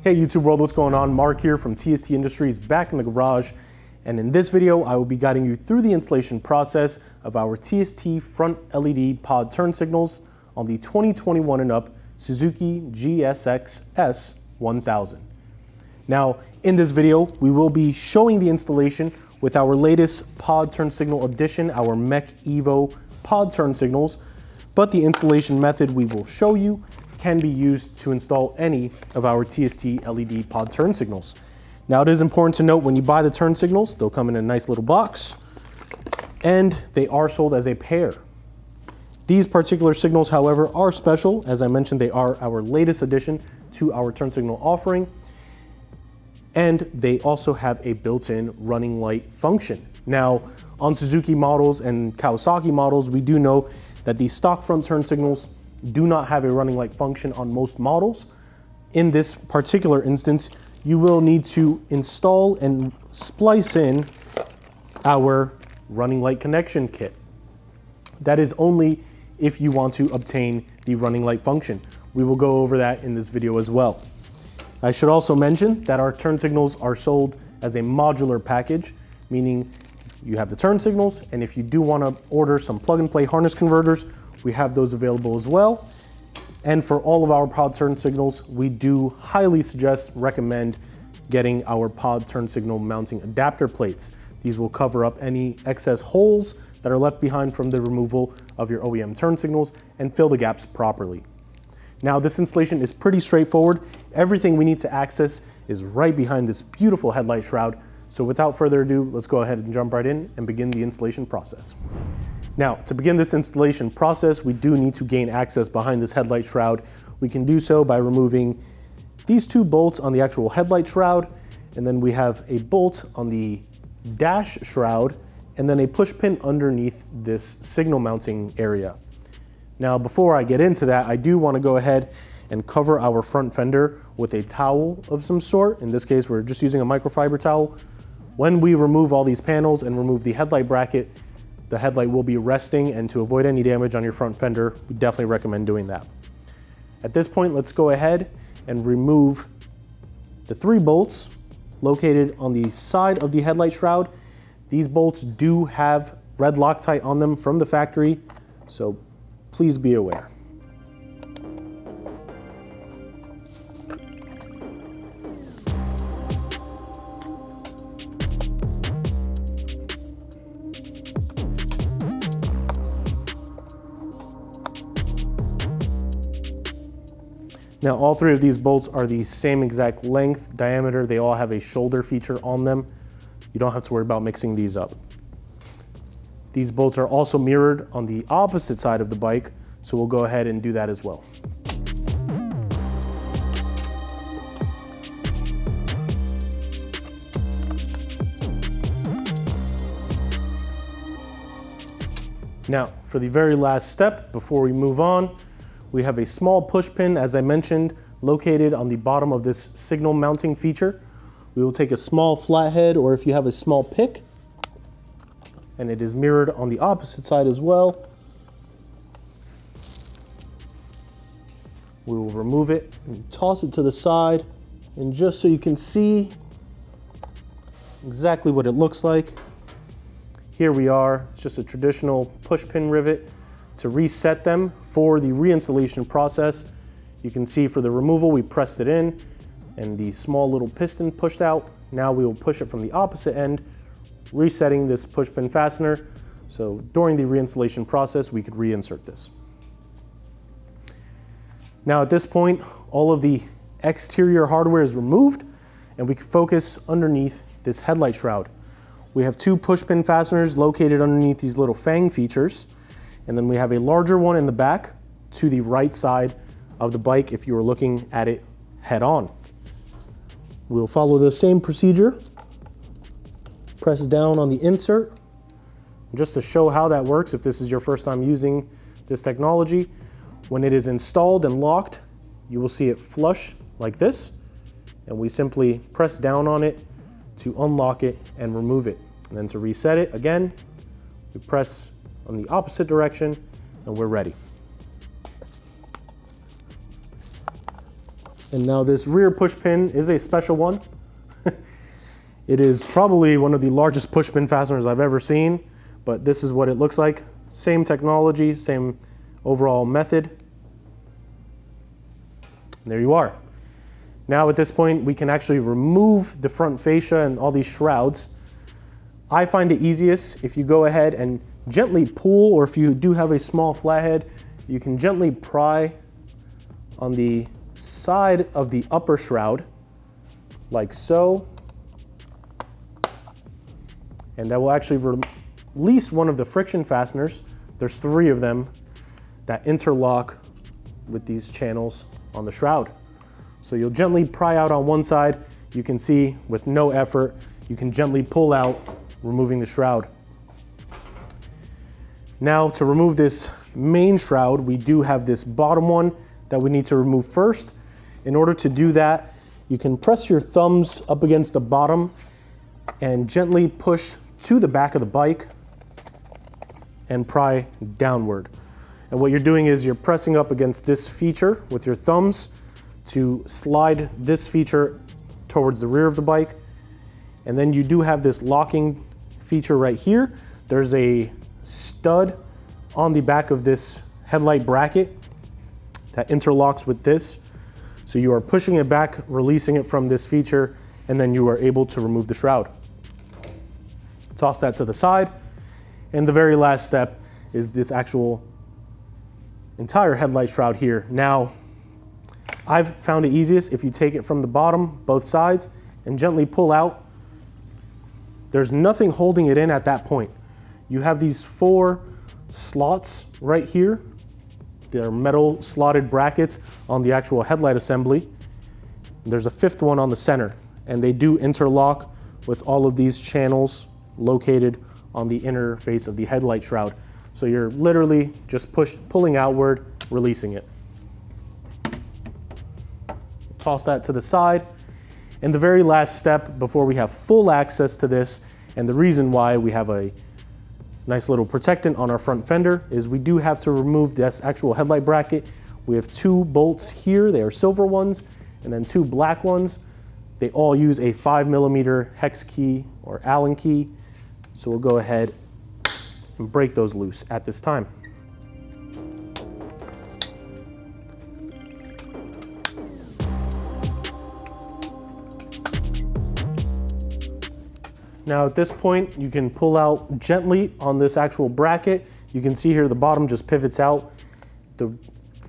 Hey YouTube world, what's going on? Mark here from TST Industries, back in the garage. And in this video, I will be guiding you through the installation process of our TST front LED pod turn signals on the 2021 and up Suzuki GSX-S1000. Now, in this video, we will be showing the installation with our latest pod turn signal addition, our MECH-EVO pod turn signals, but the installation method we will show you can be used to install any of our TST LED pod turn signals. Now, it is important to note when you buy the turn signals, they'll come in a nice little box and they are sold as a pair. These particular signals, however, are special. As I mentioned, they are our latest addition to our turn signal offering, and they also have a built-in running light function. Now, on Suzuki models and Kawasaki models, we do know that the stock front turn signals do not have a running light function on most models. In this particular instance, you will need to install and splice in our running light connection kit. That is only if you want to obtain the running light function. We will go over that in this video as well. I should also mention that our turn signals are sold as a modular package, meaning you have the turn signals, and if you do want to order some plug and play harness converters, we have those available as well. And for all of our pod turn signals, we do highly recommend getting our pod turn signal mounting adapter plates. These will cover up any excess holes that are left behind from the removal of your OEM turn signals and fill the gaps properly. Now, this installation is pretty straightforward. Everything we need to access is right behind this beautiful headlight shroud. So without further ado, let's go ahead and jump right in and begin the installation process. Now, to begin this installation process, we do need to gain access behind this headlight shroud. We can do so by removing these two bolts on the actual headlight shroud, and then we have a bolt on the dash shroud, and then a push pin underneath this signal mounting area. Now, before I get into that, I do want to go ahead and cover our front fender with a towel of some sort. In this case, we're just using a microfiber towel. When we remove all these panels and remove the headlight bracket, the headlight will be resting, and to avoid any damage on your front fender, we definitely recommend doing that. At this point, let's go ahead and remove the 3 bolts located on the side of the headlight shroud. These bolts do have red Loctite on them from the factory, so please be aware. Now, all 3 of these bolts are the same exact length, diameter. They all have a shoulder feature on them. You don't have to worry about mixing these up. These bolts are also mirrored on the opposite side of the bike, so we'll go ahead and do that as well. Now, for the very last step, before we move on, we have a small push pin, as I mentioned, located on the bottom of this signal mounting feature. We will take a small flathead, or if you have a small pick, and it is mirrored on the opposite side as well. We will remove it and toss it to the side, and just so you can see exactly what it looks like, here we are. It's just a traditional push pin rivet to reset them for the reinstallation process. You can see for the removal, we pressed it in and the small little piston pushed out. Now we will push it from the opposite end, resetting this push pin fastener. So during the reinstallation process, we could reinsert this. Now at this point, all of the exterior hardware is removed and we can focus underneath this headlight shroud. We have 2 push pin fasteners located underneath these little fang features. And then we have a larger one in the back to the right side of the bike if you were looking at it head on. We'll follow the same procedure. Press down on the insert. Just to show how that works, if this is your first time using this technology, when it is installed and locked, you will see it flush like this. And we simply press down on it to unlock it and remove it. And then to reset it again, we press on the opposite direction and we're ready. And now this rear push pin is a special one. It is probably one of the largest push pin fasteners I've ever seen, but this is what it looks like. Same technology, same overall method. There you are. Now at this point, we can actually remove the front fascia and all these shrouds. I find it easiest if you go ahead and gently pull, or if you do have a small flathead, you can gently pry on the side of the upper shroud, like so. And that will actually release one of the friction fasteners. There's 3 of them that interlock with these channels on the shroud. So you'll gently pry out on one side. You can see with no effort, you can gently pull out, removing the shroud. Now to remove this main shroud, we do have this bottom one that we need to remove first. In order to do that, you can press your thumbs up against the bottom and gently push to the back of the bike and pry downward. And what you're doing is you're pressing up against this feature with your thumbs to slide this feature towards the rear of the bike. And then you do have this locking feature right here. There's a stud on the back of this headlight bracket that interlocks with this. So you are pushing it back, releasing it from this feature, and then you are able to remove the shroud. Toss that to the side. And the very last step is this actual entire headlight shroud here. Now, I've found it easiest if you take it from the bottom, both sides, and gently pull out. There's nothing holding it in at that point. You have these 4 slots right here. They're metal slotted brackets on the actual headlight assembly. There's a 5th one on the center, and they do interlock with all of these channels located on the inner face of the headlight shroud. So you're literally just pulling outward, releasing it. Toss that to the side. And the very last step before we have full access to this, and the reason why we have a nice little protectant on our front fender, is we do have to remove this actual headlight bracket. We have 2 bolts here, they are silver ones, and then 2 black ones. They all use a 5mm hex key or Allen key. So we'll go ahead and break those loose at this time. Now at this point, you can pull out gently on this actual bracket. You can see here the bottom just pivots out. The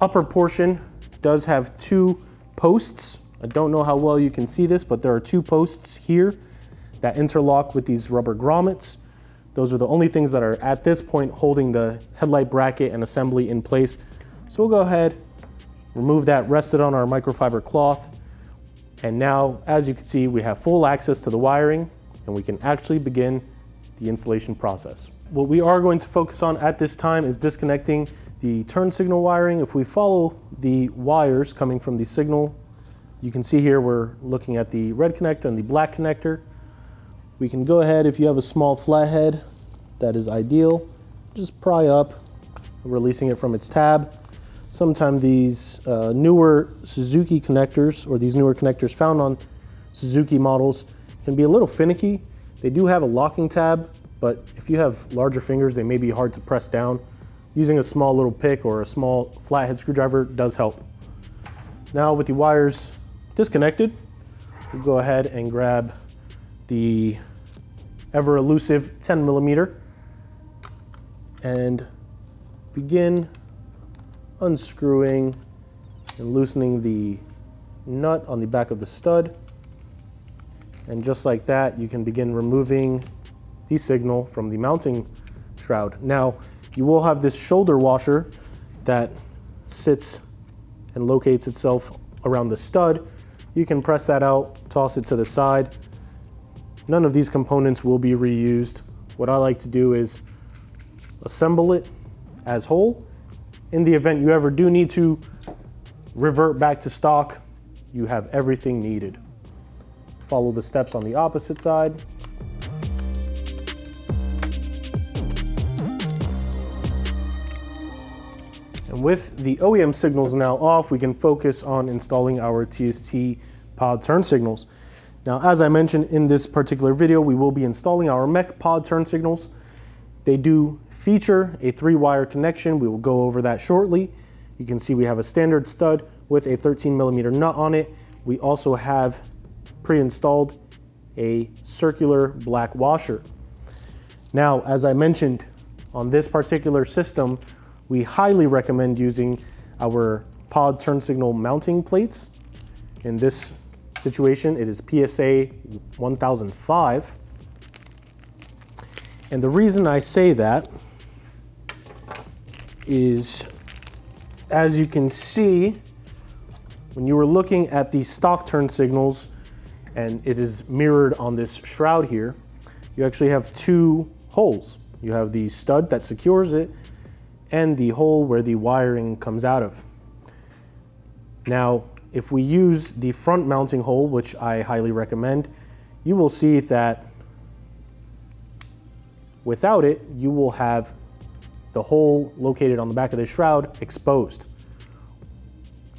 upper portion does have 2 posts. I don't know how well you can see this, but there are 2 posts here that interlock with these rubber grommets. Those are the only things that are at this point holding the headlight bracket and assembly in place. So we'll go ahead, remove that, rest it on our microfiber cloth. And now, as you can see, we have full access to the wiring, and we can actually begin the installation process. What we are going to focus on at this time is disconnecting the turn signal wiring. If we follow the wires coming from the signal, you can see here we're looking at the red connector and the black connector. We can go ahead, if you have a small flathead, that is ideal. Just pry up, releasing it from its tab. Sometimes these newer Suzuki connectors, or these newer connectors found on Suzuki models, can be a little finicky. They do have a locking tab, but if you have larger fingers, they may be hard to press down. Using a small little pick or a small flathead screwdriver does help. Now with the wires disconnected, we'll go ahead and grab the ever elusive 10mm and begin unscrewing and loosening the nut on the back of the stud. And just like that, you can begin removing the signal from the mounting shroud. Now, you will have this shoulder washer that sits and locates itself around the stud. You can press that out, toss it to the side. None of these components will be reused. What I like to do is assemble it as whole. In the event you ever do need to revert back to stock, you have everything needed. Follow the steps on the opposite side. And And with the OEM signals now off, we can focus on installing our TST pod turn signals. Now, as I mentioned in this particular video, we will be installing our MECH pod turn signals. They do feature a 3-wire connection. We will go over that shortly. You can see we have a standard stud with a 13mm nut on it. We also have pre-installed a circular black washer. Now, as I mentioned, on this particular system, we highly recommend using our pod turn signal mounting plates. In this situation, it is PSA 1005. And the reason I say that is, as you can see, when you were looking at the stock turn signals, and it is mirrored on this shroud here, you actually have 2 holes. You have the stud that secures it and the hole where the wiring comes out of. Now, if we use the front mounting hole, which I highly recommend, you will see that without it, you will have the hole located on the back of the shroud exposed.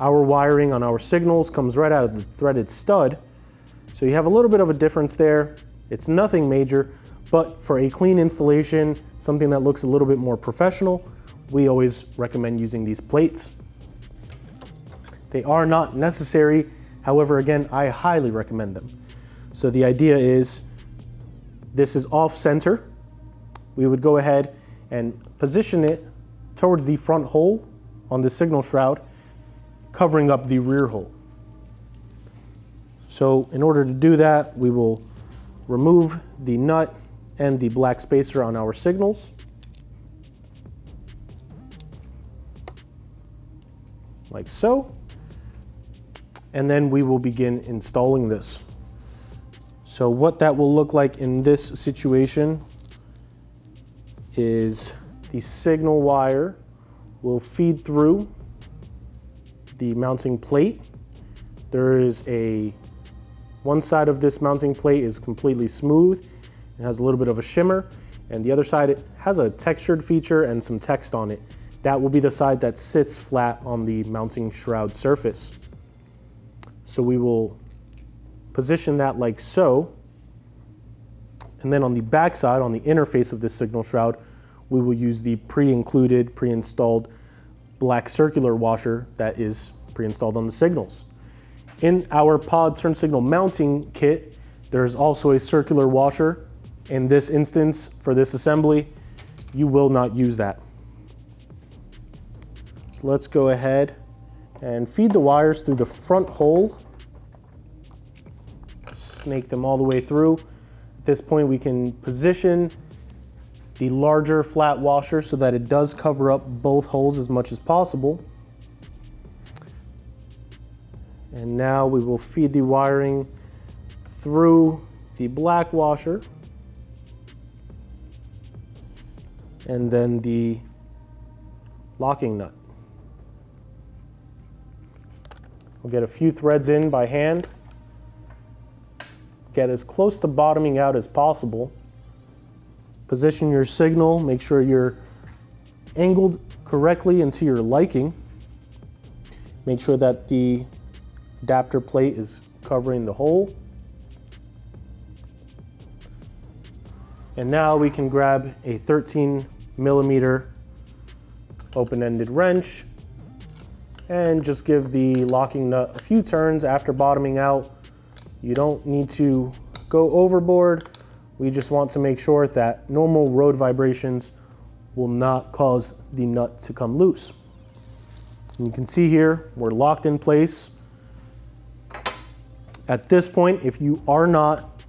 Our wiring on our signals comes right out of the threaded stud, so you have a little bit of a difference there. It's nothing major, but for a clean installation, something that looks a little bit more professional, we always recommend using these plates. They are not necessary, however, again, I highly recommend them. So the idea is, this is off center. We would go ahead and position it towards the front hole on the signal shroud, covering up the rear hole. So in order to do that, we will remove the nut and the black spacer on our signals. Like so. And then we will begin installing this. So what that will look like in this situation is the signal wire will feed through the mounting plate. There is one side of this mounting plate is completely smooth. It has a little bit of a shimmer, and the other side, it has a textured feature and some text on it. That will be the side that sits flat on the mounting shroud surface. So we will position that like so. And then on the back side, on the interface of this signal shroud, we will use the pre-included, pre-installed black circular washer that is pre-installed on the signals. In our pod turn signal mounting kit, there's also a circular washer. In this instance, for this assembly, you will not use that. So let's go ahead and feed the wires through the front hole. Snake them all the way through. At this point, we can position the larger flat washer so that it does cover up both holes as much as possible. And now we will feed the wiring through the black washer and then the locking nut. We'll get a few threads in by hand. Get as close to bottoming out as possible. Position your signal, make sure you're angled correctly and to your liking. Make sure that the adapter plate is covering the hole. And now we can grab a 13mm open-ended wrench and just give the locking nut a few turns after bottoming out. You don't need to go overboard. We just want to make sure that normal road vibrations will not cause the nut to come loose. And you can see here, we're locked in place. At this point, if you are not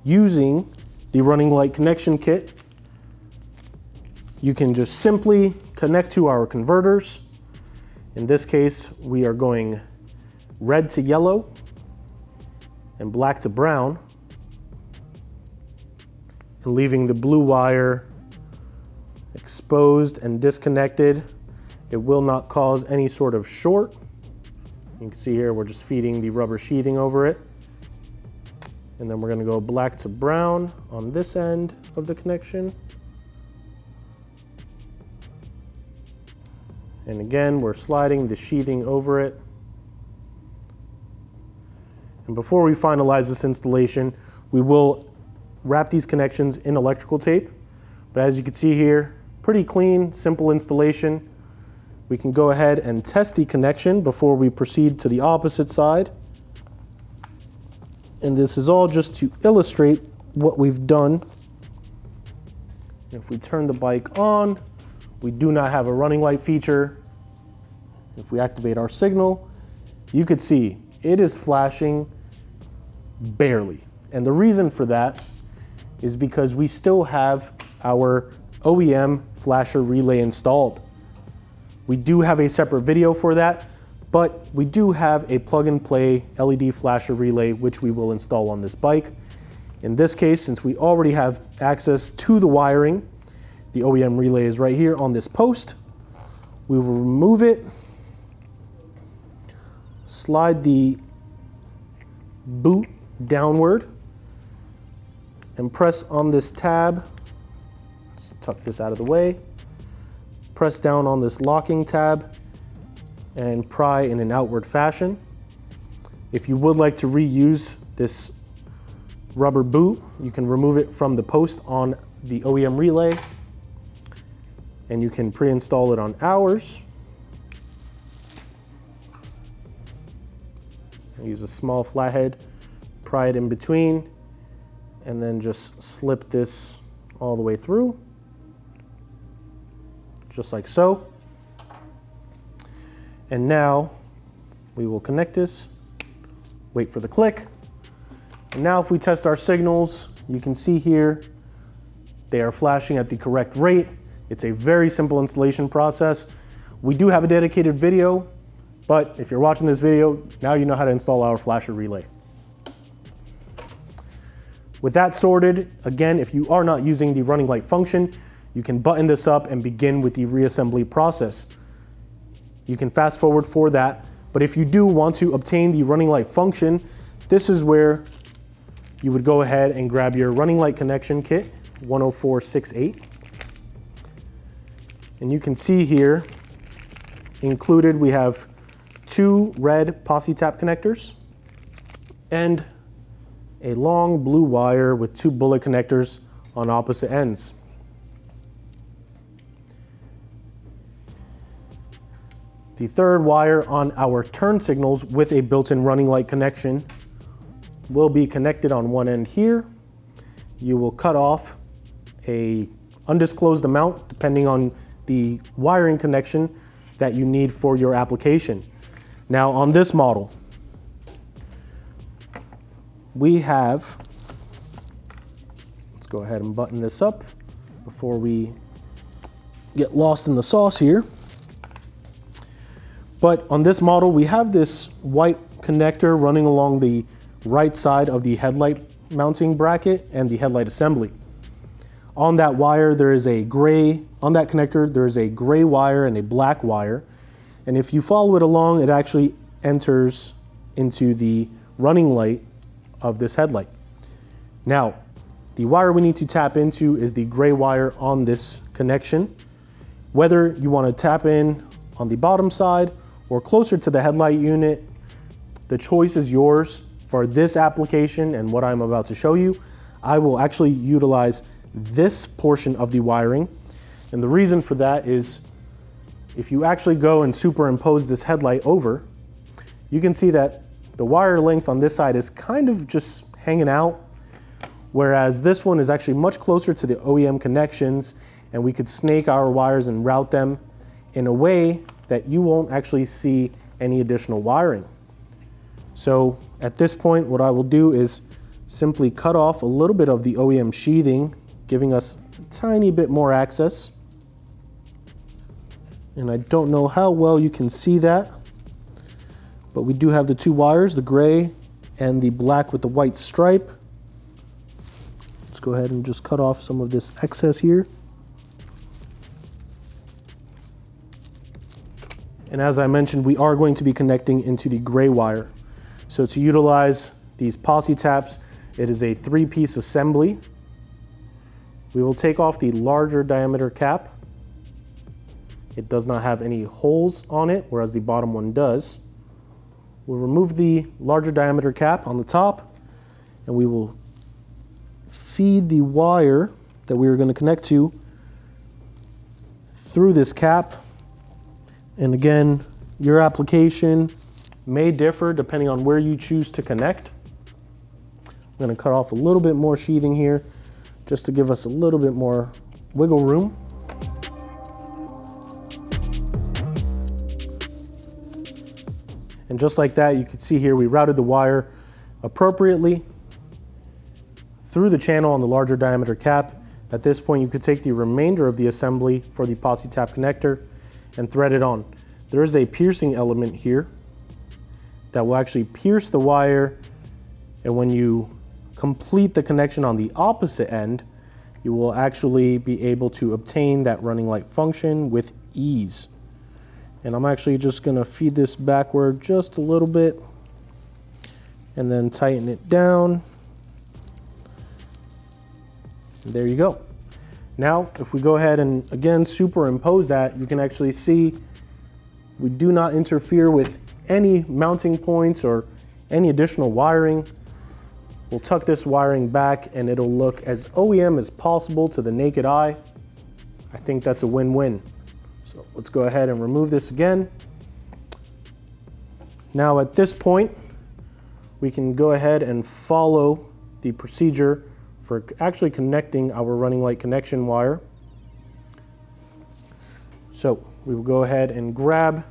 using the running light connection kit, you can just simply connect to our converters. In this case, we are going red to yellow and black to brown, and leaving the blue wire exposed and disconnected. It will not cause any sort of short. You can see here, we're just feeding the rubber sheathing over it. And then we're going to go black to brown on this end of the connection. And again, we're sliding the sheathing over it. And before we finalize this installation, we will wrap these connections in electrical tape. But as you can see here, pretty clean, simple installation. We can go ahead and test the connection before we proceed to the opposite side. And this is all just to illustrate what we've done. If we turn the bike on, we do not have a running light feature. If we activate our signal, you could see it is flashing barely. And the reason for that is because we still have our OEM flasher relay installed. We do have a separate video for that, but we do have a plug and play LED flasher relay which we will install on this bike. In this case, since we already have access to the wiring, the OEM relay is right here on this post. We will remove it, slide the boot downward, and press on this tab. Let's tuck this out of the way. Press down on this locking tab and pry in an outward fashion. If you would like to reuse this rubber boot, you can remove it from the post on the OEM relay and you can pre-install it on ours. Use a small flathead, pry it in between, and then just slip this all the way through, just like so. And now we will connect this, wait for the click. And now if we test our signals, you can see here, they are flashing at the correct rate. It's a very simple installation process. We do have a dedicated video, but if you're watching this video, now you know how to install our flasher relay. With that sorted, again, if you are not using the running light function, you can button this up and begin with the reassembly process. You can fast forward for that, but if you do want to obtain the running light function, this is where you would go ahead and grab your running light connection kit, 10468. And you can see here, included we have 2 red posi tap connectors and a long blue wire with 2 bullet connectors on opposite ends. The third wire on our turn signals with a built-in running light connection will be connected on one end here. You will cut off a undisclosed amount depending on the wiring connection that you need for your application. Now on this model, we have, let's go ahead and button this up before we get lost in the sauce here. But on this model, we have this white connector running along the right side of the headlight mounting bracket and the headlight assembly. On that wire, there is a gray, on that connector, there is a gray wire and a black wire. And if you follow it along, it actually enters into the running light of this headlight. Now, the wire we need to tap into is the gray wire on this connection. Whether you want to tap in on the bottom side or closer to the headlight unit, the choice is yours. For this application and what I'm about to show you, I will actually utilize this portion of the wiring. And the reason for that is if you actually go and superimpose this headlight over, you can see that the wire length on this side is kind of just hanging out, whereas this one is actually much closer to the OEM connections, and we could snake our wires and route them in a way that you won't actually see any additional wiring. So at this point, what I will do is simply cut off a little bit of the OEM sheathing, giving us a tiny bit more access. And I don't know how well you can see that, but we do have the 2 wires, the gray and the black with the white stripe. Let's go ahead and just cut off some of this excess here. And as I mentioned, we are going to be connecting into the gray wire. So to utilize these posi taps, it is a 3-piece assembly. We will take off the larger diameter cap It does not have any holes on it, whereas the bottom one does. We'll remove the larger diameter cap on the top, and we will feed the wire that we are going to connect to through this cap. And again, your application may differ depending on where you choose to connect. I'm going to cut off a little bit more sheathing here just to give us a little bit more wiggle room. And just like that, you can see here we routed the wire appropriately through the channel on the larger diameter cap. At this point, you could take the remainder of the assembly for the posi tap connector and thread it on. There is a piercing element here that will actually pierce the wire, and when you complete the connection on the opposite end, you will actually be able to obtain that running light function with ease. And I'm actually just going to feed this backward just a little bit and then tighten it down. There you go. Now, if we go ahead and again superimpose that, you can actually see we do not interfere with any mounting points or any additional wiring. We'll tuck this wiring back and it'll look as OEM as possible to the naked eye. I think that's a win-win. So let's go ahead and remove this again. Now at this point, we can go ahead and follow the procedure for actually connecting our running light connection wire. So we will go ahead and grab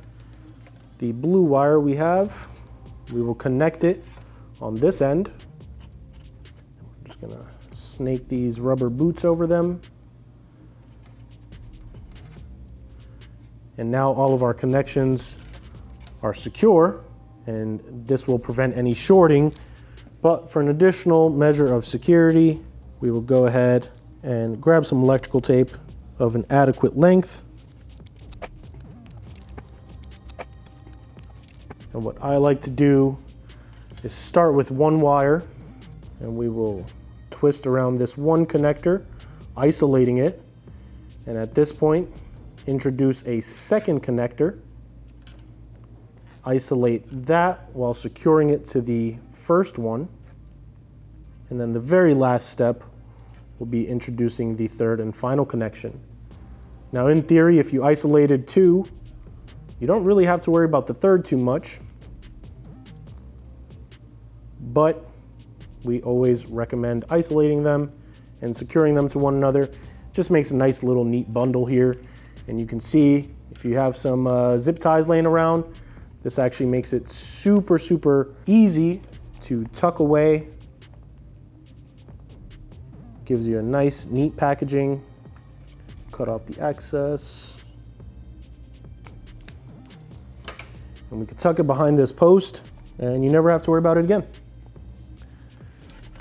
the blue wire we have. We will connect it on this end. I'm just gonna snake these rubber boots over them. And now all of our connections are secure, and this will prevent any shorting. But for an additional measure of security, we will go ahead and grab some electrical tape of an adequate length. And what I like to do is start with one wire, and we will twist around this one connector, isolating it. And at this point, introduce a second connector, isolate that while securing it to the first one. And then the very last step will be introducing the third and final connection. Now in theory, if you isolated two, you don't really have to worry about the third too much, but we always recommend isolating them and securing them to one another. It just makes a nice little neat bundle here. And you can see if you have some zip ties laying around, this actually makes it super, super easy to tuck away. Gives you a nice, neat packaging. Cut off the excess. And we can tuck it behind this post, and you never have to worry about it again.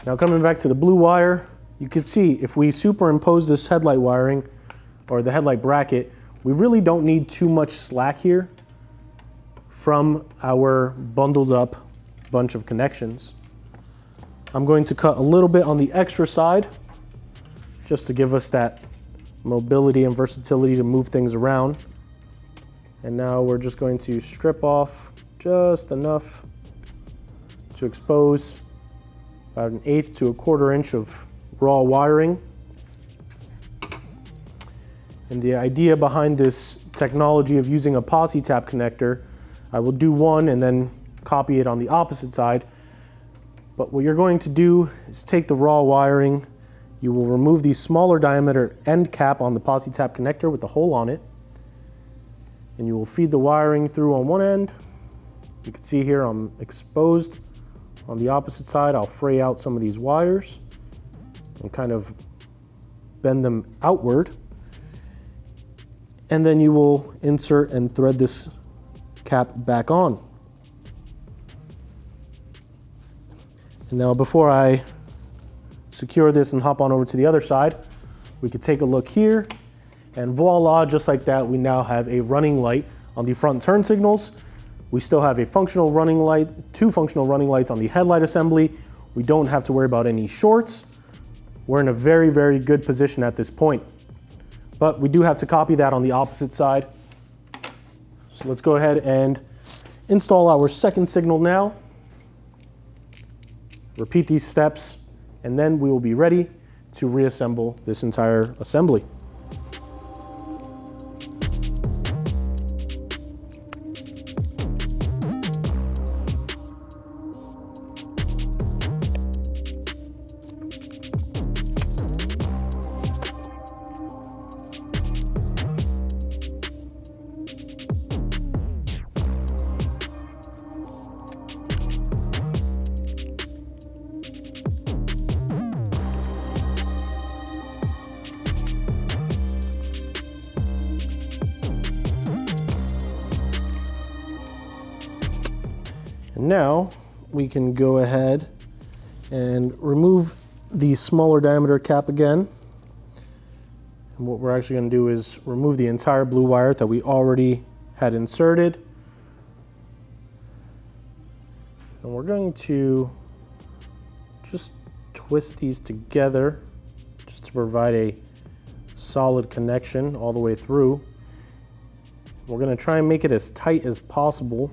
Now coming back to the blue wire, you can see if we superimpose this headlight wiring, or the headlight bracket, we really don't need too much slack here from our bundled up bunch of connections. I'm going to cut a little bit on the extra side just to give us that mobility and versatility to move things around. And now we're just going to strip off just enough to expose about 1/8 to 1/4 inch of raw wiring. And the idea behind this technology of using a posi tap connector, I will do one and then copy it on the opposite side. But what you're going to do is take the raw wiring, you will remove the smaller diameter end cap on the posi tap connector with the hole on it, and you will feed the wiring through on one end. You can see here I'm exposed. On the opposite side, I'll fray out some of these wires and kind of bend them outward. And then you will insert and thread this cap back on. And now before I secure this and hop on over to the other side, we could take a look here, and voila, just like that, we now have a running light on the front turn signals. We still have a functional running light, 2 functional running lights on the headlight assembly. We don't have to worry about any shorts. We're in a very, very good position at this point. But we do have to copy that on the opposite side. let's go ahead and install our second signal now. Repeat these steps, and then we will be ready to reassemble this entire assembly. And now we can go ahead and remove the smaller diameter cap again. And what we're actually going to do is remove the entire blue wire that we already had inserted. And we're going to just twist these together just to provide a solid connection all the way through. We're going to try and make it as tight as possible.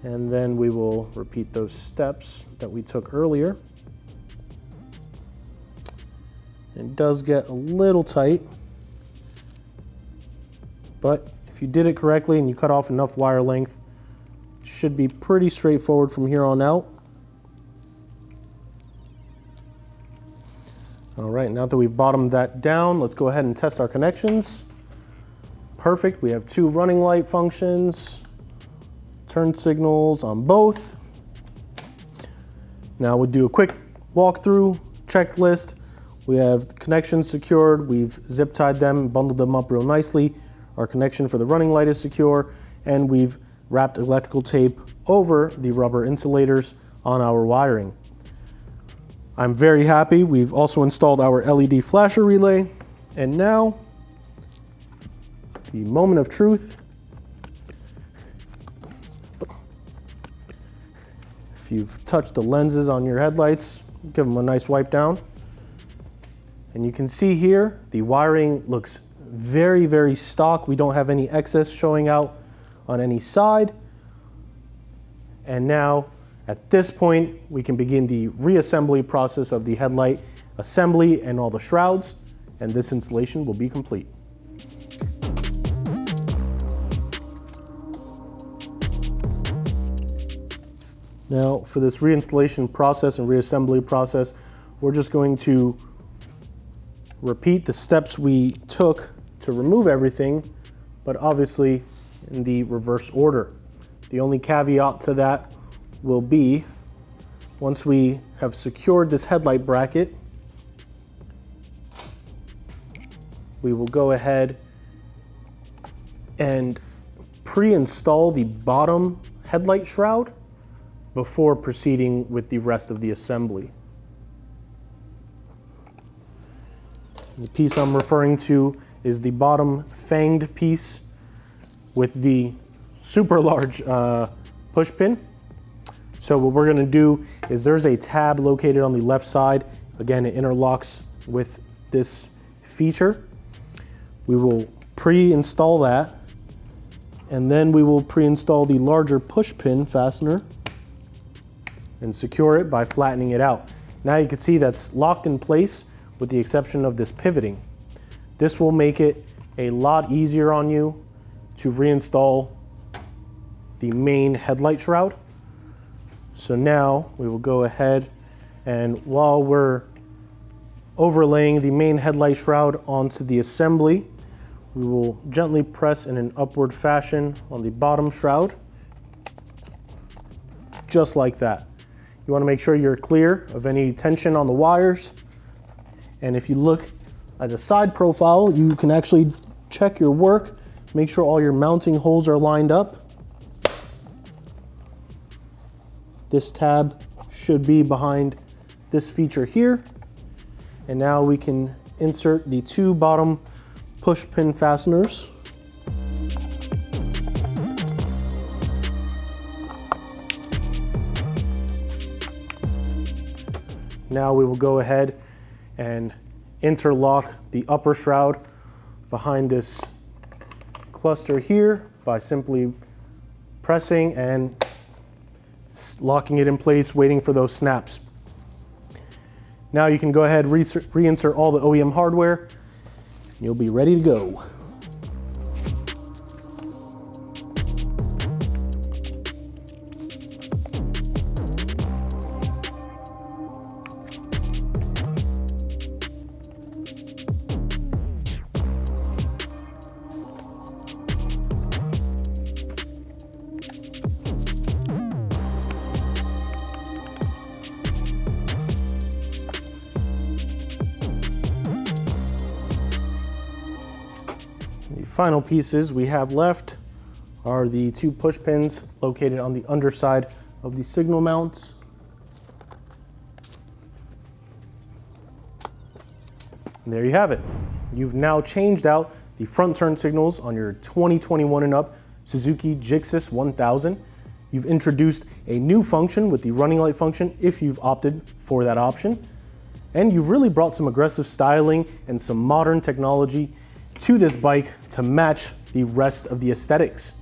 And then we will repeat those steps that we took earlier. It does get a little tight, but if you did it correctly and you cut off enough wire length, it should be pretty straightforward from here on out. All right, now that we've bottomed that down, let's go ahead and test our connections. Perfect, we have 2 running light functions. Turn signals on both. Now we'll do a quick walkthrough checklist. We have the connections secured. We've zip tied them, bundled them up real nicely. Our connection for the running light is secure, and we've wrapped electrical tape over the rubber insulators on our wiring. I'm very happy. We've also installed our LED flasher relay, and now the moment of truth. If you've touched the lenses on your headlights, give them a nice wipe down. And you can see here, the wiring looks very, very stock. We don't have any excess showing out on any side. And now, at this point, we can begin the reassembly process of the headlight assembly and all the shrouds, and this installation will be complete. Now, for this reinstallation process and reassembly process, we're just going to repeat the steps we took to remove everything, but obviously in the reverse order. The only caveat to that will be, once we have secured this headlight bracket, we will go ahead and pre-install the bottom headlight shroud before proceeding with the rest of the assembly. The piece I'm referring to is the bottom fanged piece with the super large push pin. So what we're going to do is there's a tab located on the left side. Again, it interlocks with this feature. We will pre-install that, and then we will pre-install the larger push pin fastener and secure it by flattening it out. Now you can see that's locked in place with the exception of this pivoting. This will make it a lot easier on you to reinstall the main headlight shroud. So now we will go ahead, and while we're overlaying the main headlight shroud onto the assembly, we will gently press in an upward fashion on the bottom shroud, just like that. You want to make sure you're clear of any tension on the wires. And if you look at the side profile, you can actually check your work, make sure all your mounting holes are lined up. This tab should be behind this feature here. And now we can insert the 2 bottom push pin fasteners. Now we will go ahead and interlock the upper shroud behind this cluster here by simply pressing and locking it in place, waiting for those snaps. Now you can go ahead, reinsert all the OEM hardware, and you'll be ready to go. The final pieces we have left are the two push pins located on the underside of the signal mounts. And there you have it. You've now changed out the front turn signals on your 2021 and up Suzuki GSX-S1000. You've introduced a new function with the running light function if you've opted for that option. And you've really brought some aggressive styling and some modern technology to this bike to match the rest of the aesthetics.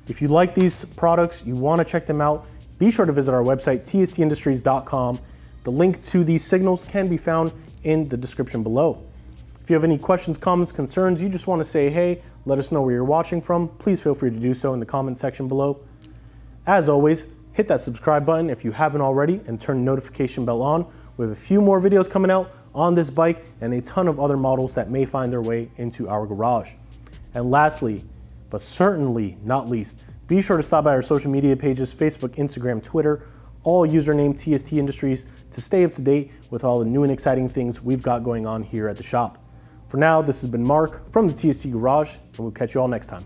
If you like these products, you want to check them out, be sure to visit our website, tstindustries.com. The link to these signals can be found in the description below. If you have any questions, comments, concerns, you just want to say hey, let us know where you're watching from, please feel free to do so in the comment section below. As always, hit that subscribe button if you haven't already and turn the notification bell on. We have a few more videos coming out on this bike and a ton of other models that may find their way into our garage. And lastly, but certainly not least, be sure to stop by our social media pages, Facebook, Instagram, Twitter, all username TST Industries, to stay up to date with all the new and exciting things we've got going on here at the shop. For now, this has been Mark from the TST Garage, and we'll catch you all next time.